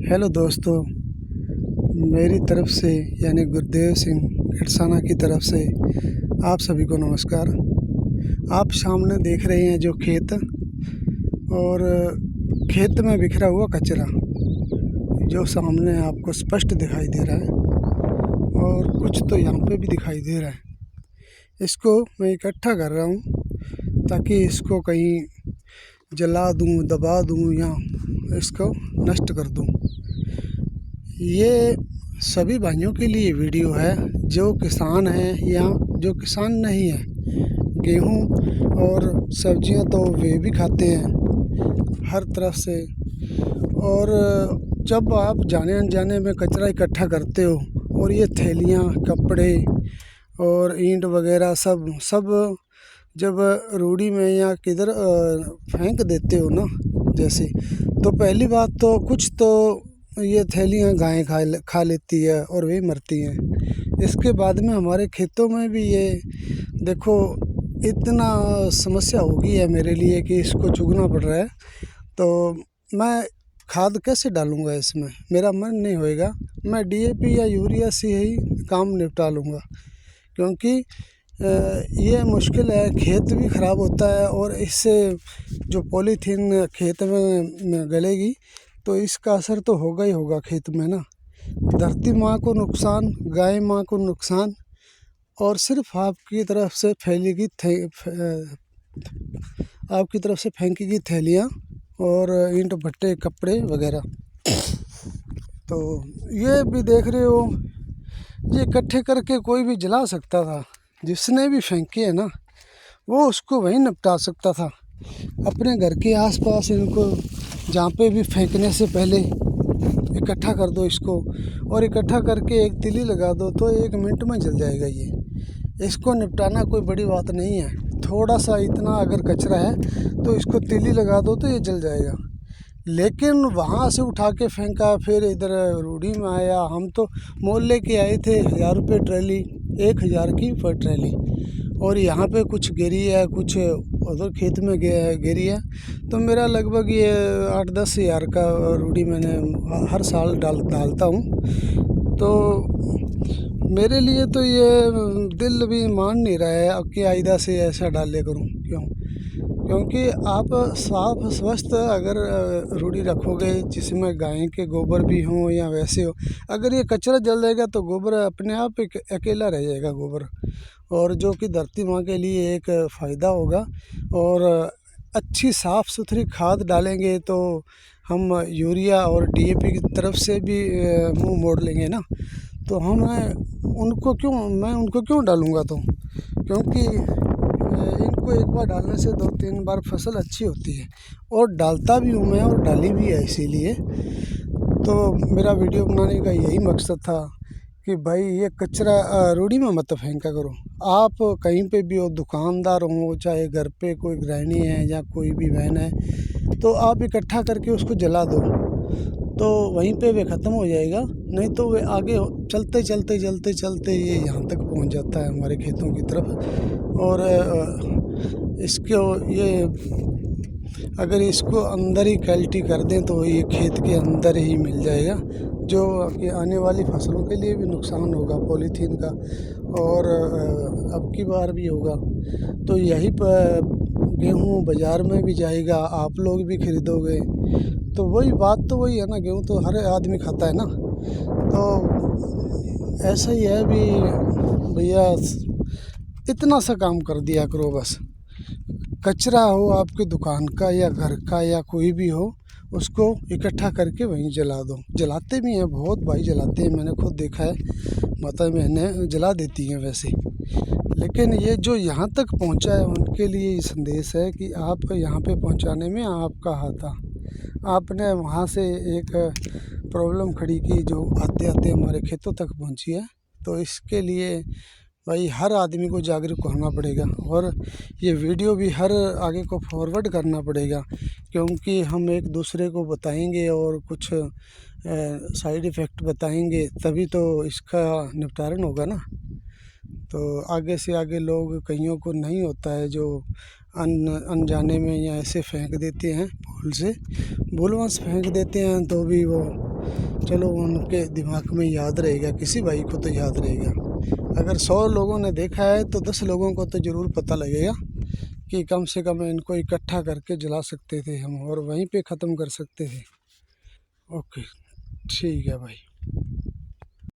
Hello दोस्तों, मेरी तरफ से यानी गुरदेव सिंह खरसाना की तरफ से आप सभी को नमस्कार। आप सामने देख रहे हैं जो खेत और खेत में बिखरा हुआ कचरा जो सामने आपको स्पष्ट दिखाई दे रहा है और कुछ तो यहाँ पे भी दिखाई दे रहा है। इसको मैं इकट्ठा कर रहा हूँ ताकि इसको कहीं जला दूँ, दबा दूँ या इसको नष्ट कर दूँ। ये सभी भाइयों के लिए वीडियो है जो किसान हैं या जो किसान नहीं है। गेहूँ और सब्जियां तो वे भी खाते हैं हर तरफ से। और जब आप जाने अनजाने में कचरा इकट्ठा करते हो और ये थैलियाँ, कपड़े और ईंट वगैरह सब जब रूढ़ी में या किधर फेंक देते हो ना, जैसे, तो पहली बात तो कुछ तो ये थैलियाँ गायें खा लेती है और वही मरती हैं। इसके बाद में हमारे खेतों में भी ये देखो इतना समस्या हो गई है मेरे लिए कि इसको चुगना पड़ रहा है। तो मैं खाद कैसे डालूँगा इसमें, मेरा मन नहीं होएगा। मैं डीएपी या यूरिया से ही काम निपटा लूँगा, क्योंकि ये मुश्किल है। खेत भी ख़राब होता है और इससे जो पॉलीथीन खेत में गलेगी तो इसका असर तो होगा ही होगा खेत में ना। धरती माँ को नुकसान, गाय माँ को नुकसान, और सिर्फ आपकी तरफ से फेंकेगी थैलियाँ और ईंट भट्टे, कपड़े वगैरह। तो ये भी देख रहे हो, ये इकट्ठे करके कोई भी जला सकता था। जिसने भी फेंके है ना, वो उसको वहीं निपटा सकता था। अपने घर के आसपास इनको जहाँ पे भी फेंकने से पहले इकट्ठा कर दो इसको, और इकट्ठा करके एक तिली लगा दो तो 1 मिनट में जल जाएगा। ये इसको निपटाना कोई बड़ी बात नहीं है। थोड़ा सा इतना अगर कचरा है तो इसको तिली लगा दो तो ये जल जाएगा। लेकिन वहाँ से उठा के फेंका, फिर इधर रूढ़ी में आया। हम तो मोल लेके आए थे 1000 रुपये ट्रैली, 1000 की पर ट्रैली, और यहाँ पे कुछ गिरी है, कुछ उधर खेत में गिरी है। तो मेरा लगभग ये 8-10 हज़ार का रूढ़ी मैंने हर साल डालता हूँ। तो मेरे लिए तो ये दिल भी मान नहीं रहा है अब कि आइंदा से ऐसा डाले करूँ। क्योंकि आप साफ स्वस्थ अगर रूढ़ी रखोगे जिसमें गाय के गोबर भी हों या वैसे हो, अगर ये कचरा जल जाएगा तो गोबर अपने आप अकेला रह जाएगा गोबर, और जो कि धरती माँ के लिए एक फ़ायदा होगा। और अच्छी साफ़ सुथरी खाद डालेंगे तो हम यूरिया और डीएपी की तरफ से भी मुंह मोड़ लेंगे ना। तो मैं उनको क्यों डालूँगा? तो क्योंकि इनको एक बार डालने से 2-3 बार फसल अच्छी होती है, और डालता भी हूँ मैं और डाली भी है। इसीलिए तो मेरा वीडियो बनाने का यही मकसद था कि भाई ये कचरा रूढ़ी में मत फेंका करो। आप कहीं पे भी हो, दुकानदार हो, चाहे घर पे कोई गृहिणी है या कोई भी बहन है, तो आप इकट्ठा करके उसको जला दो तो वहीं पे वे ख़त्म हो जाएगा। नहीं तो वे आगे चलते ये यहाँ तक पहुँच जाता है हमारे खेतों की तरफ। और इसको ये अगर इसको अंदर ही क्वालिटी कर दें तो ये खेत के अंदर ही मिल जाएगा, जो कि आने वाली फसलों के लिए भी नुकसान होगा पॉलीथीन का, और अब की बार भी होगा। तो यही गेहूँ बाज़ार में भी जाएगा, आप लोग भी खरीदोगे, तो वही बात तो वही है ना। गेहूँ तो हर आदमी खाता है ना। तो ऐसा ही है भी भैया, इतना सा काम कर दिया करो बस। कचरा हो आपकी दुकान का या घर का या कोई भी हो, उसको इकट्ठा करके वहीं जला दो। जलाते भी हैं, बहुत भाई जलाते हैं, मैंने खुद देखा है। माता बहनें जला देती हैं वैसे। लेकिन ये जो यहाँ तक पहुँचा है उनके लिए ये संदेश है कि आप यहाँ पे पहुँचाने में आपका हाथ था। आपने वहाँ से एक प्रॉब्लम खड़ी की जो आते आते हमारे खेतों तक पहुँची है। तो इसके लिए भाई हर आदमी को जागरूक होना पड़ेगा, और ये वीडियो भी हर आगे को फॉरवर्ड करना पड़ेगा, क्योंकि हम एक दूसरे को बताएंगे और कुछ साइड इफ़ेक्ट बताएंगे तभी तो इसका निपटारण होगा ना। तो आगे से आगे लोग, कईयों को नहीं होता है जो अनजाने में या ऐसे फेंक देते हैं भूल से, भूलवश फेंक देते हैं तो भी वो चलो उनके दिमाग में याद रहेगा, किसी भाई को तो याद रहेगा। अगर 100 लोगों ने देखा है तो 10 लोगों को तो ज़रूर पता लगेगा कि कम से कम इनको इकट्ठा करके जला सकते थे हम और वहीं पे ख़त्म कर सकते थे। ओके, ठीक है भाई।